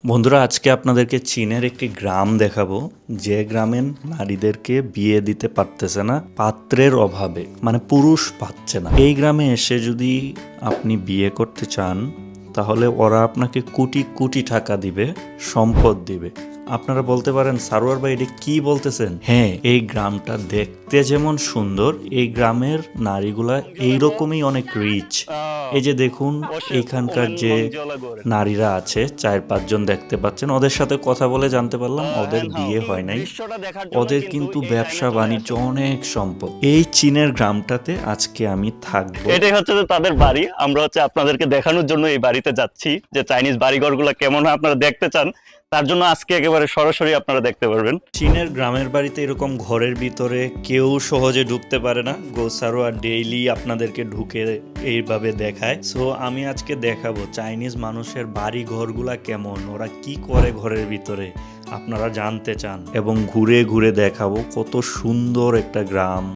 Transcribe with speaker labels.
Speaker 1: বন্ধুরা, আজকে আপনাদেরকে চীনের একটি গ্রাম দেখাবো, যে গ্রামের নারীদেরকে বিয়ে দিতে পারতেছে না পাত্রের অভাবে, মানে পুরুষ পাচ্ছে না। এই গ্রামে এসে যদি আপনি বিয়ে করতে চান, তাহলে ওরা আপনাকে কোটি কোটি টাকা দিবে, সম্পদ দিবে। আপনারা বলতে পারেন, সারোয়ার ভাই এটা কি বলতেছেন? হ্যাঁ, এই গ্রামটা দেখতে যেমন সুন্দর, এই গ্রামের নারীগুলা এইরকমই অনেক রিচ। এই যে দেখুন, এখানকার যে নারীরা আছে 4-5 জন দেখতে পাচ্ছেন, ওদের সাথে কথা বলে জানতে পারলাম ওদের বিয়ে হয় নাই। ওদের কিন্তু ব্যবসা বাণিজ্য অনেক সম্পদ। এই চীনের গ্রামটাতে আজকে আমি থাকবো।
Speaker 2: এটাই হচ্ছে যে তাদের বাড়ি। আমরা হচ্ছে আপনাদেরকে দেখানোর জন্য এই বাড়িতে যাচ্ছি, যে চাইনিজ বাড়িঘরগুলো কেমন হয় আপনারা দেখতে চান, তার জন্য আজকে একেবারে সরাসরি আপনারা দেখতে পারবেন।
Speaker 1: চীনের গ্রামের বাড়িতে এরকম ঘরের ভিতরে কেউ সহজে ঢুকতে পারে না। গোসারো আর ডেইলি আপনাদেরকে ঢুকে এইভাবে দেখায়। সো আমি আজকে দেখাবো চাইনিজ মানুষের বাড়ি ঘরগুলা কেমন, ওরা কি করে ঘরের ভিতরে, আপনারা জানতে চান, এবং ঘুরে ঘুরে দেখাবো কত সুন্দর একটা গ্রাম।